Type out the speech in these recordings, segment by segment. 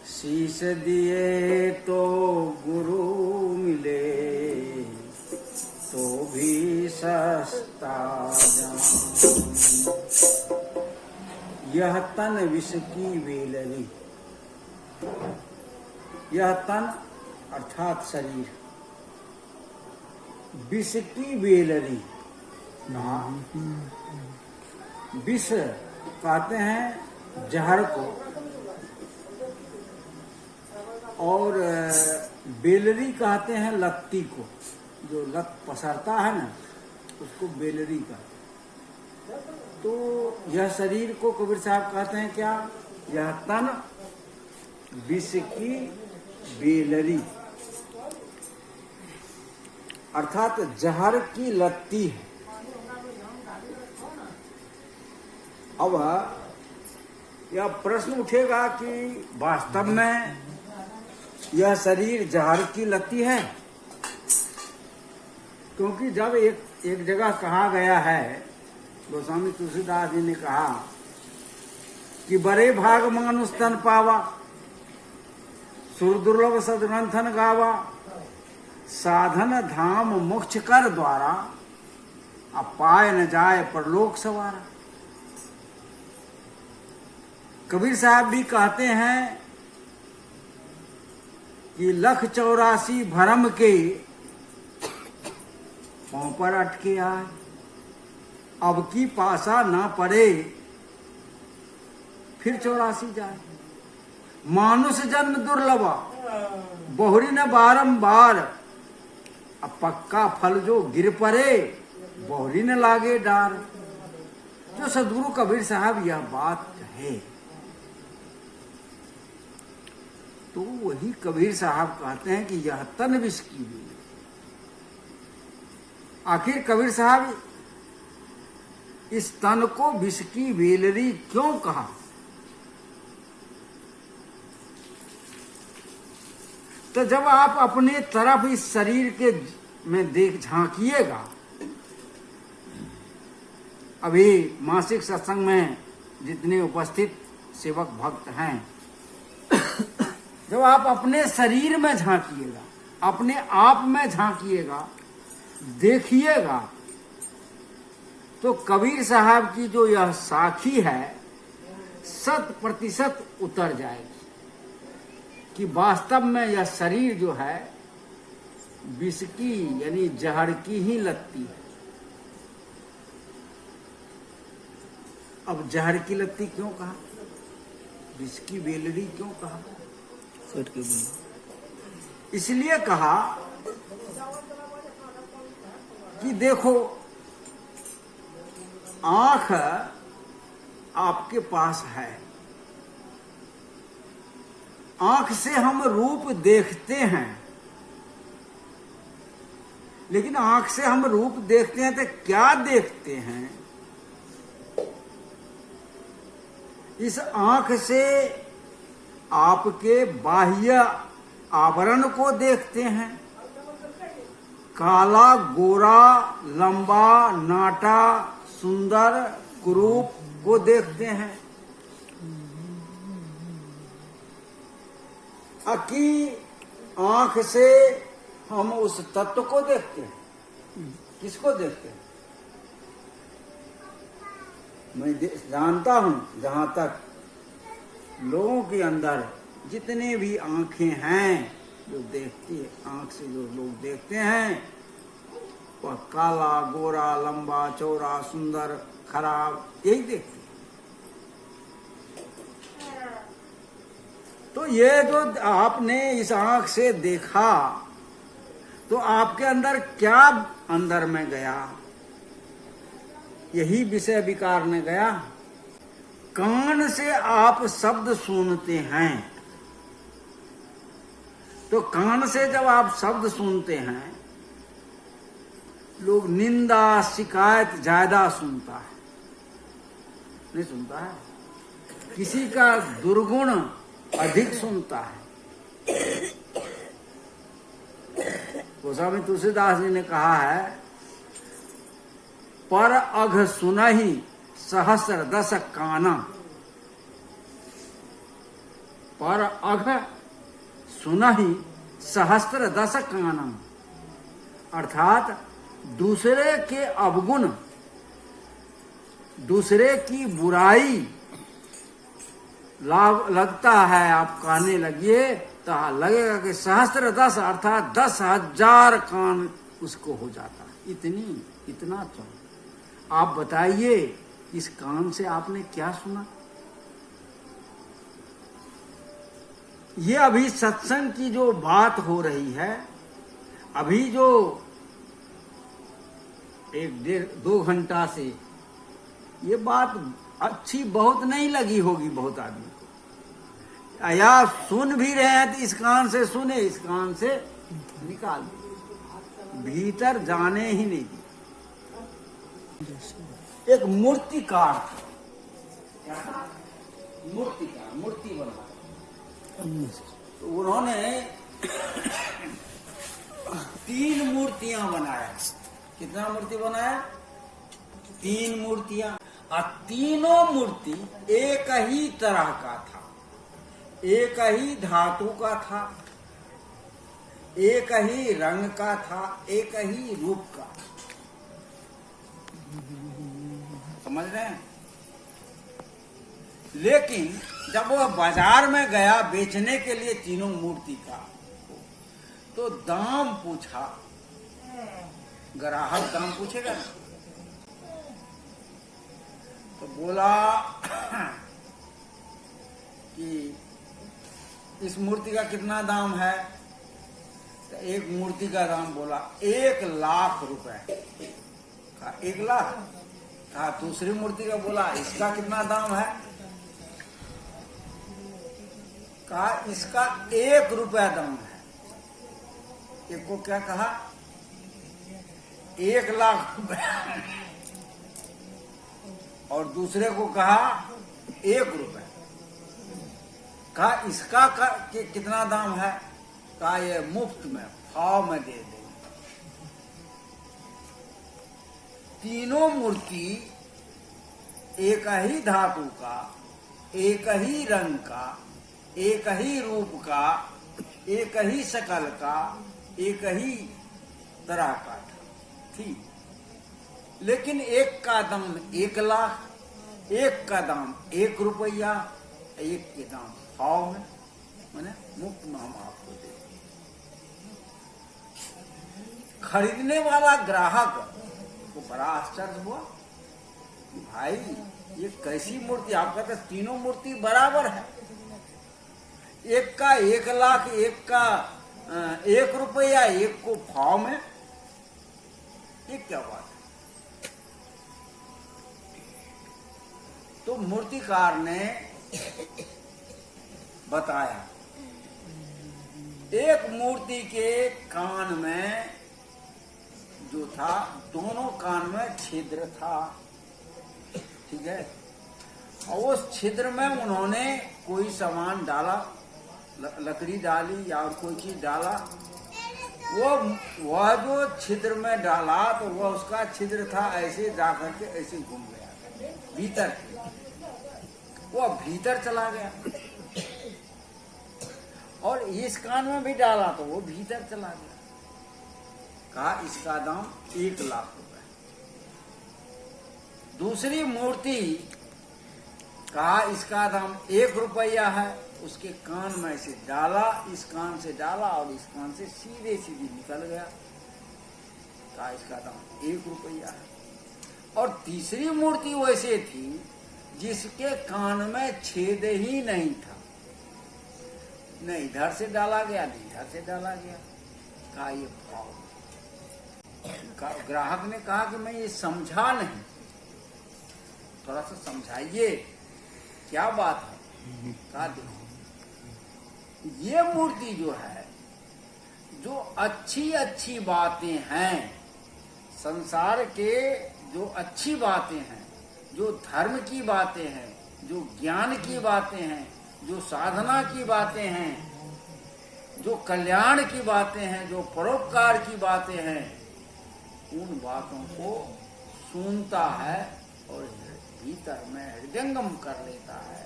शीश दिए तो गुरु मिले तो भी सस्ता जान। यह तन विष की वेलरी, यह तन अर्थात शरीर विष की वेलरी। विष कहते हैं जहर को, और बेलरी कहते हैं लत्ती को, जो लत पसरता है ना उसको बेलरी कहते हैं। तो यह शरीर को कबीर साहब कहते हैं क्या, यह तन विष की बेलरी अर्थात जहर की लत्ती है। अब यह प्रश्न उठेगा कि वास्तव में यह शरीर जहर की लत्ती है, क्योंकि जब एक जगह कहा गया है, गोस्वामी तुलसीदास जी ने कहा कि बड़े भाग मानुष तन पावा, सुर दुर्लभ सदग्रंथन गावा, साधन धाम मोक्ष कर द्वारा, अब पाए न जाए परलोक सवारा। कबीर साहब भी कहते हैं कि 1,84 भरम के पांव पर अटके आए, अब की पासा ना पड़े फिर 84 जाए। मानुष जन्म दुर्लभा बहुरी न बारंबार, अब पक्का फल जो गिर पड़े बहुरी न लागे डार। जो सदगुरु कबीर साहब यह बात कहे तो वही कबीर साहब कहते हैं कि यह तन विष की वेलरी। आखिर कबीर साहब इस तन को विष की वेलरी क्यों कहा? तो जब आप अपने तरफ इस शरीर के में देख झांकिएगा, अभी मासिक सत्संग में जितने उपस्थित सेवक भक्त हैं, जब आप अपने शरीर में झांकिएगा, अपने आप में झांकिएगा, देखिएगा, तो कबीर साहब की जो यह साखी है 100% उतर जाएगी कि वास्तव में यह शरीर जो है विष की यानी जहर की ही लत्ती है। अब जहर की लत्ती क्यों कहा, विष की वेलरी क्यों कहा? इसलिए कहा कि देखो, आंख आपके पास है, आंख से हम रूप देखते हैं, लेकिन आंख से हम रूप देखते हैं तो क्या देखते हैं? इस आंख से आपके बाह्य आवरण को देखते हैं, काला गोरा लंबा नाटा सुंदर कुरूप को देखते हैं, कि आंख से हम उस तत्व को देखते हैं। किसको देखते हैं? मैं जानता हूं, जहां तक लोगों के अंदर जितने भी आंखें हैं जो देखती है, आंख से जो लोग देखते हैं वह काला गोरा लंबा चौड़ा सुंदर खराब यही देखते हैं। तो ये जो आपने इस आंख से देखा तो आपके अंदर क्या अंदर में गया? यही विषय विकार में गया। कान से आप शब्द सुनते हैं, तो कान से जब आप शब्द सुनते हैं, लोग निंदा शिकायत ज्यादा सुनता है, नहीं सुनता है? किसी का दुर्गुण अधिक सुनता है। गोस्वामी तुलसीदास जी ने कहा है, पर अघ सुनहि सहस्र दस काना। पर अघ सुनहि सहस्त्र दस कानम, अर्थात दूसरे के अवगुण, दूसरे की बुराई लगता है, आप कहने लगिए तो लगेगा कि सहस्त्र दस अर्थात 10,000 कान उसको हो जाता। इतना तो आप बताइए, इस कान से आपने क्या सुना? ये अभी सत्संग की जो बात हो रही है, अभी जो 1-1.5-2 घंटा से ये बात अच्छी बहुत नहीं लगी होगी बहुत आदमी को, या सुन भी रहे हैं तो इस कान से सुने, इस कान से निकाल दे, भीतर जाने ही नहीं दी। एक मूर्तिकार था, मूर्ति बना, तो उन्होंने 3 मूर्तियां बनाया। कितना मूर्ति बनाया? 3 मूर्तियां, और तीनों मूर्ति एक ही तरह का था, एक ही धातु का था, एक ही रंग का था, एक ही रूप का। समझ रहे हैं? लेकिन जब वह बाजार में गया बेचने के लिए तीनों मूर्ति का, तो दाम पूछा। ग्राहक दाम पूछेगा ना, तो बोला कि इस मूर्ति का कितना दाम है? तो एक मूर्ति का दाम बोला 1,00,000 रुपए। कहा 1,00,000? कहा दूसरी मूर्ति का बोला इसका कितना दाम है? कहा इसका 1 रुपया दाम है। एक को क्या कहा? 1,00,000 रुपए, और दूसरे को कहा 1 रुपया। कहा इसका कितना दाम है? कहा ये मुफ्त में, भाव में दे देंगे। तीनों मूर्ति एक ही धातु का, एक ही रंग का, एक ही रूप का, एक ही शकल का, एक ही तरह का था, ठीक। लेकिन एक का दाम 1,00,000, एक का दाम 1 रुपया, एक के दाम भाव में, माने मुफ्त में हम आपको दे। खरीदने वाला ग्राहक को बड़ा आश्चर्य हुआ कि भाई ये कैसी मूर्ति? आप कहते तीनों मूर्ति बराबर है, एक का 1,00,000, एक का 1 रुपया, एक को भाव में, ये क्या बात है? तो मूर्तिकार ने बताया, एक मूर्ति के कान में जो था, दोनों कान में छिद्र था, ठीक है, और उस छिद्र में उन्होंने कोई सामान डाला, लकड़ी डाली या और कोई चीज डाला, वह जो छिद्र में डाला तो वह उसका छिद्र था, ऐसे जाकर के ऐसे घूम गया भीतर, वो भीतर चला गया, और इस कान में भी डाला तो वो भीतर चला गया। कहा इसका दाम 1,00,000 रुपए। दूसरी मूर्ति, कहा इसका दाम 1 रुपया है। उसके कान में से डाला, इस कान से डाला और इस कान से सीधे निकल गया। कहा इसका दाम 1 रुपया है। और तीसरी मूर्ति वैसे थी जिसके कान में छेद ही नहीं था, न इधर से डाला गया न इधर से डाला गया। कहा ये भाव। ग्राहक ने कहा कि मैं ये समझा नहीं, थोड़ा सा समझाइए क्या बात है। कहा देखो, ये मूर्ति जो है, जो अच्छी अच्छी बातें हैं, संसार के जो अच्छी बातें हैं, जो धर्म की बातें हैं, जो ज्ञान की बातें हैं, जो साधना की बातें हैं, जो कल्याण की बातें हैं, जो परोपकार की बातें हैं, उन बातों को सुनता है और भीतर में हृदयंगम कर लेता है।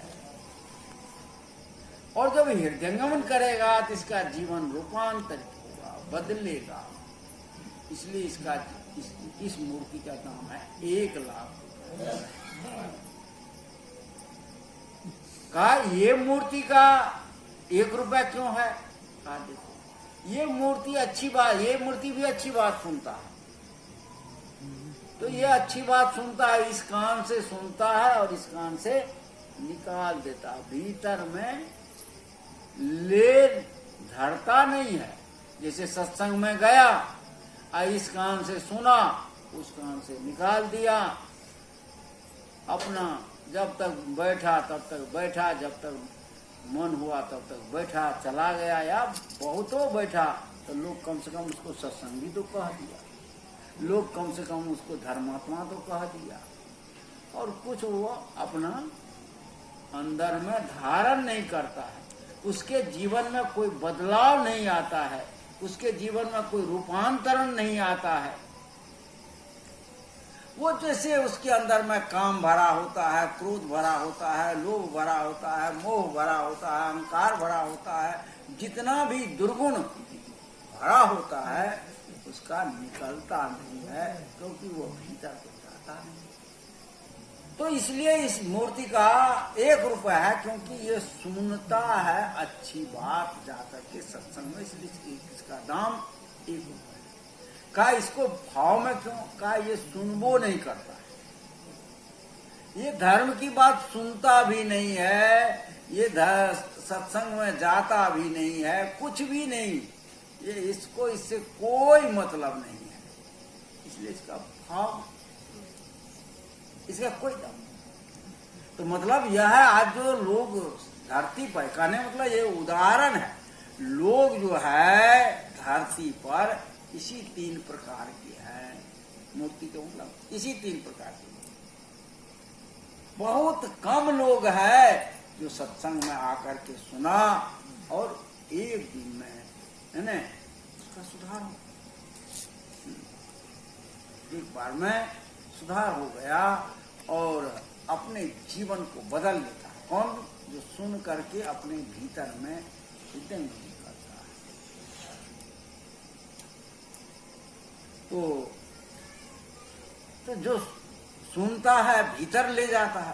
और जब हृदयंगमन करेगा तो इसका जीवन रूपांतरित होगा, बदलेगा। इसलिए इसका इस मूर्ति का दाम है 1 लाख। कहा ये मूर्ति का 1 रुपया क्यों है? कहा देखो ये मूर्ति अच्छी बात, ये मूर्ति भी अच्छी बात सुनता है, तो ये अच्छी बात सुनता है, इस कान से सुनता है और इस कान से निकाल देता है, भीतर में ले धरता नहीं है। जैसे सत्संग में गया, इस कान से सुना, उस कान से निकाल दिया, अपना जब तक बैठा तब तक बैठा, जब तक मन हुआ तब तक बैठा, चला गया, या बहुतों बैठा तो लोग कम से कम उसको सत्संगी तो कह दिया, लोग कम से कम उसको धर्मात्मा तो कह दिया, और कुछ वो अपना अंदर में धारण नहीं करता है, उसके जीवन में कोई बदलाव नहीं आता है, उसके जीवन में कोई रूपांतरण नहीं आता है। वो जैसे उसके अंदर में काम भरा होता है, क्रोध भरा होता है, लोभ भरा होता है, मोह भरा होता है, अहंकार भरा होता है, जितना भी दुर्गुण भरा होता है उसका निकलता नहीं है, क्योंकि वो भीतर को जाता नहीं। तो इसलिए इस मूर्ति का 1 रुपया है, क्योंकि ये सुनता है अच्छी बात जाकर के सत्संग में, इसलिए इसका दाम 1 रुपया। का इसको भाव में क्यों? का ये सुनबो नहीं करता है, ये धर्म की बात सुनता भी नहीं है, ये सत्संग में जाता भी नहीं है, कुछ भी नहीं, ये इसको इससे कोई मतलब नहीं है, इसलिए इसका भाव, इसका कोई दाम। तो मतलब यह है, आज जो लोग धरती पर, कहने मतलब ये उदाहरण है, लोग जो है धरती पर इसी 3 प्रकार के हैं, मूर्ति के मतलब इसी 3 प्रकार के। बहुत कम लोग हैं जो सत्संग में आकर के सुना और एक दिन में है ना उसका सुधार हो, एक बार में सुधार हो गया और अपने जीवन को बदल लेता है। कौन? जो सुन करके अपने भीतर में हृदय करता है। तो जो सुनता है भीतर ले जाता है,